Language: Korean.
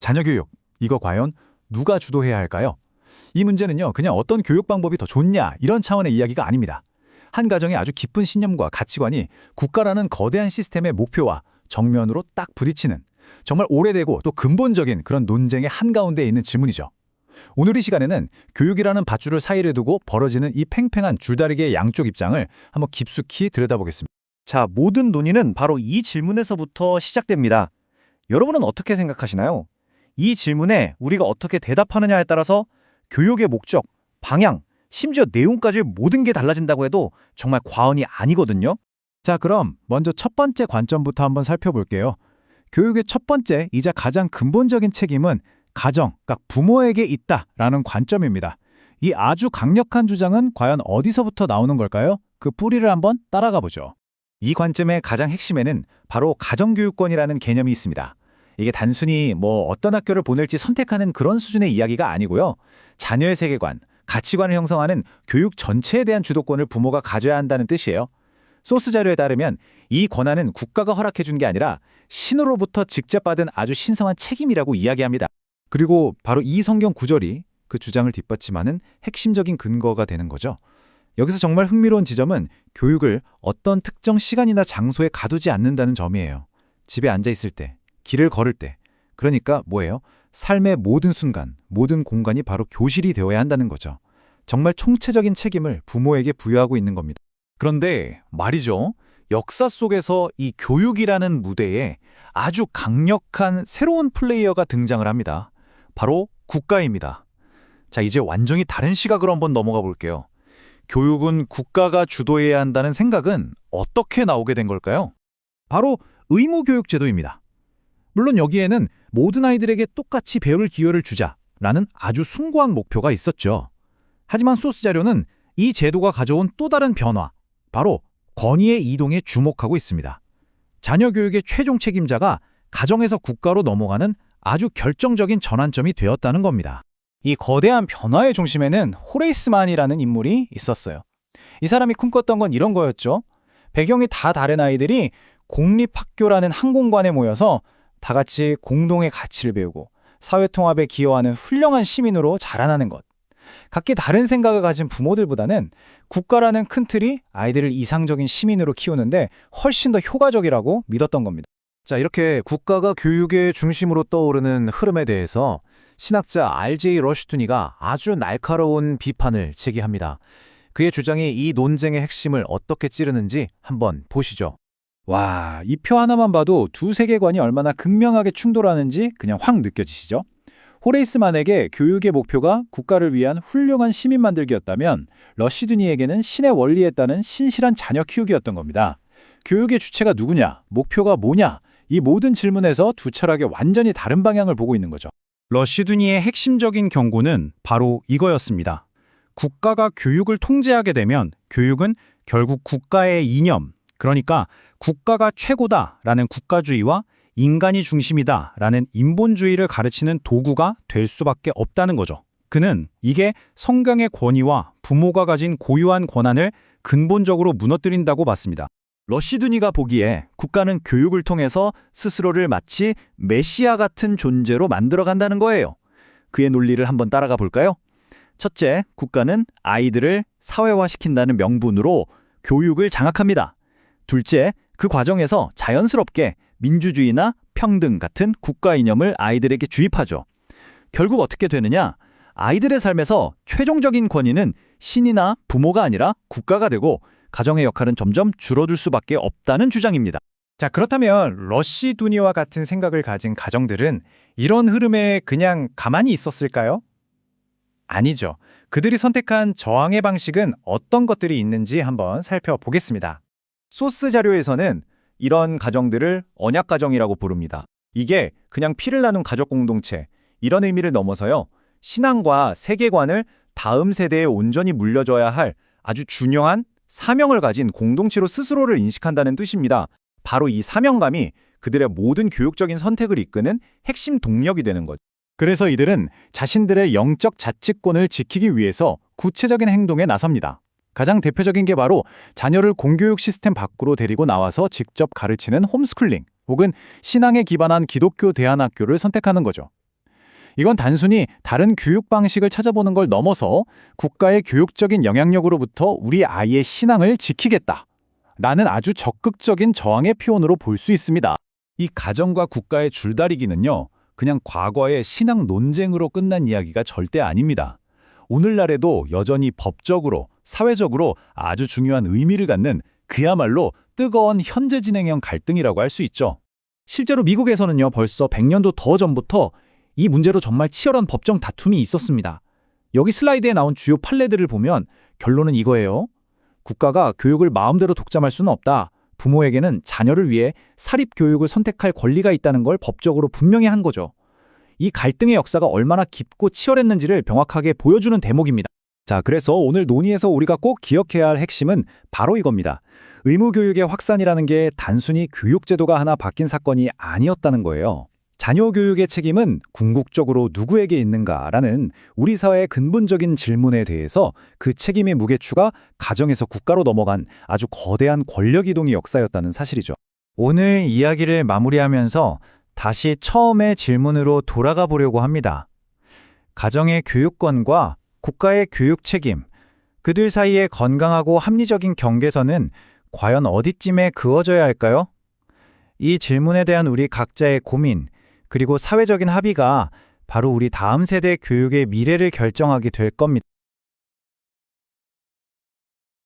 자녀 교육, 이거 과연 누가 주도해야 할까요? 이 문제는요, 그냥 어떤 교육 방법이 더 좋냐 이런 차원의 이야기가 아닙니다. 한 가정의 아주 깊은 신념과 가치관이 국가라는 거대한 시스템의 목표와 정면으로 딱 부딪히는 정말 오래되고 또 근본적인 그런 논쟁의 한가운데에 있는 질문이죠. 오늘 이 시간에는 교육이라는 밧줄을 사이에 두고 벌어지는 이 팽팽한 줄다리기의 양쪽 입장을 한번 깊숙이 들여다보겠습니다. 자, 모든 논의는 바로 이 질문에서부터 시작됩니다. 여러분은 어떻게 생각하시나요? 이 질문에 우리가 어떻게 대답하느냐에 따라서 교육의 목적, 방향, 심지어 내용까지 모든 게 달라진다고 해도 정말 과언이 아니거든요. 자, 그럼 먼저 첫 번째 관점부터 한번 살펴볼게요. 교육의 첫 번째이자 가장 근본적인 책임은 가정, 그러니까 부모에게 있다라는 관점입니다. 이 아주 강력한 주장은 과연 어디서부터 나오는 걸까요? 그 뿌리를 한번 따라가 보죠. 이 관점의 가장 핵심에는 바로 가정교육권이라는 개념이 있습니다. 이게 단순히 어떤 학교를 보낼지 선택하는 그런 수준의 이야기가 아니고요. 자녀의 세계관, 가치관을 형성하는 교육 전체에 대한 주도권을 부모가 가져야 한다는 뜻이에요. 소스 자료에 따르면 이 권한은 국가가 허락해 준 게 아니라 신으로부터 직접 받은 아주 신성한 책임이라고 이야기합니다. 그리고 바로 이 성경 구절이 그 주장을 뒷받침하는 핵심적인 근거가 되는 거죠. 여기서 정말 흥미로운 지점은 교육을 어떤 특정 시간이나 장소에 가두지 않는다는 점이에요. 집에 앉아 있을 때, 길을 걸을 때, 그러니까 뭐예요? 삶의 모든 순간, 모든 공간이 바로 교실이 되어야 한다는 거죠. 정말 총체적인 책임을 부모에게 부여하고 있는 겁니다. 그런데 말이죠. 역사 속에서 이 교육이라는 무대에 아주 강력한 새로운 플레이어가 등장을 합니다. 바로 국가입니다. 자, 이제 완전히 다른 시각으로 한번 넘어가 볼게요. 교육은 국가가 주도해야 한다는 생각은 어떻게 나오게 된 걸까요? 바로 의무교육제도입니다. 물론 여기에는 모든 아이들에게 똑같이 배울 기회를 주자라는 아주 숭고한 목표가 있었죠. 하지만 소스 자료는 이 제도가 가져온 또 다른 변화, 바로 권위의 이동에 주목하고 있습니다. 자녀 교육의 최종 책임자가 가정에서 국가로 넘어가는 아주 결정적인 전환점이 되었다는 겁니다. 이 거대한 변화의 중심에는 호레이스만이라는 인물이 있었어요. 이 사람이 꿈꿨던 건 이런 거였죠. 배경이 다 다른 아이들이 공립학교라는 한 공간에 모여서 다 같이 공동의 가치를 배우고 사회통합에 기여하는 훌륭한 시민으로 자라나는 것. 각기 다른 생각을 가진 부모들보다는 국가라는 큰 틀이 아이들을 이상적인 시민으로 키우는데 훨씬 더 효과적이라고 믿었던 겁니다. 자, 이렇게 국가가 교육의 중심으로 떠오르는 흐름에 대해서 신학자 R.J. 러쉬두니가 아주 날카로운 비판을 제기합니다. 그의 주장이 이 논쟁의 핵심을 어떻게 찌르는지 한번 보시죠. 와, 이 표 하나만 봐도 두 세계관이 얼마나 극명하게 충돌하는지 그냥 확 느껴지시죠? 호레이스만에게 교육의 목표가 국가를 위한 훌륭한 시민 만들기였다면 러쉬두니에게는 신의 원리에 따른 신실한 자녀 키우기였던 겁니다. 교육의 주체가 누구냐, 목표가 뭐냐, 이 모든 질문에서 두 철학의 완전히 다른 방향을 보고 있는 거죠. 러쉬두니의 핵심적인 경고는 바로 이거였습니다. 국가가 교육을 통제하게 되면 교육은 결국 국가의 이념, 그러니까 국가가 최고다라는 국가주의와 인간이 중심이다라는 인본주의를 가르치는 도구가 될 수밖에 없다는 거죠. 그는 이게 성경의 권위와 부모가 가진 고유한 권한을 근본적으로 무너뜨린다고 봤습니다. 러쉬두니가 보기에 국가는 교육을 통해서 스스로를 마치 메시아 같은 존재로 만들어간다는 거예요. 그의 논리를 한번 따라가 볼까요? 첫째, 국가는 아이들을 사회화시킨다는 명분으로 교육을 장악합니다. 둘째, 그 과정에서 자연스럽게 민주주의나 평등 같은 국가 이념을 아이들에게 주입하죠. 결국 어떻게 되느냐? 아이들의 삶에서 최종적인 권위는 신이나 부모가 아니라 국가가 되고 가정의 역할은 점점 줄어들 수밖에 없다는 주장입니다. 자, 그렇다면 러쉬두니와 같은 생각을 가진 가정들은 이런 흐름에 그냥 가만히 있었을까요? 아니죠. 그들이 선택한 저항의 방식은 어떤 것들이 있는지 한번 살펴보겠습니다. 소스 자료에서는 이런 가정들을 언약가정이라고 부릅니다. 이게 그냥 피를 나눈 가족 공동체, 이런 의미를 넘어서요. 신앙과 세계관을 다음 세대에 온전히 물려줘야 할 아주 중요한 사명을 가진 공동체로 스스로를 인식한다는 뜻입니다. 바로 이 사명감이 그들의 모든 교육적인 선택을 이끄는 핵심 동력이 되는 거죠. 그래서 이들은 자신들의 영적 자치권을 지키기 위해서 구체적인 행동에 나섭니다. 가장 대표적인 게 바로 자녀를 공교육 시스템 밖으로 데리고 나와서 직접 가르치는 홈스쿨링 혹은 신앙에 기반한 기독교 대안학교를 선택하는 거죠. 이건 단순히 다른 교육 방식을 찾아보는 걸 넘어서 국가의 교육적인 영향력으로부터 우리 아이의 신앙을 지키겠다 라는 아주 적극적인 저항의 표현으로 볼 수 있습니다. 이 가정과 국가의 줄다리기는요, 그냥 과거의 신앙 논쟁으로 끝난 이야기가 절대 아닙니다. 오늘날에도 여전히 법적으로, 사회적으로 아주 중요한 의미를 갖는 그야말로 뜨거운 현재 진행형 갈등이라고 할 수 있죠. 실제로 미국에서는요, 벌써 100년도 더 전부터 이 문제로 정말 치열한 법정 다툼이 있었습니다. 여기 슬라이드에 나온 주요 판례들을 보면 결론은 이거예요. 국가가 교육을 마음대로 독점할 수는 없다. 부모에게는 자녀를 위해 사립교육을 선택할 권리가 있다는 걸 법적으로 분명히 한 거죠. 이 갈등의 역사가 얼마나 깊고 치열했는지를 명확하게 보여주는 대목입니다. 자, 그래서 오늘 논의에서 우리가 꼭 기억해야 할 핵심은 바로 이겁니다. 의무교육의 확산이라는 게 단순히 교육제도가 하나 바뀐 사건이 아니었다는 거예요. 자녀 교육의 책임은 궁극적으로 누구에게 있는가라는 우리 사회의 근본적인 질문에 대해서 그 책임의 무게추가 가정에서 국가로 넘어간 아주 거대한 권력 이동의 역사였다는 사실이죠. 오늘 이야기를 마무리하면서 다시 처음의 질문으로 돌아가 보려고 합니다. 가정의 교육권과 국가의 교육 책임, 그들 사이의 건강하고 합리적인 경계선은 과연 어디쯤에 그어져야 할까요? 이 질문에 대한 우리 각자의 고민, 그리고 사회적인 합의가 바로 우리 다음 세대 교육의 미래를 결정하게 될 겁니다.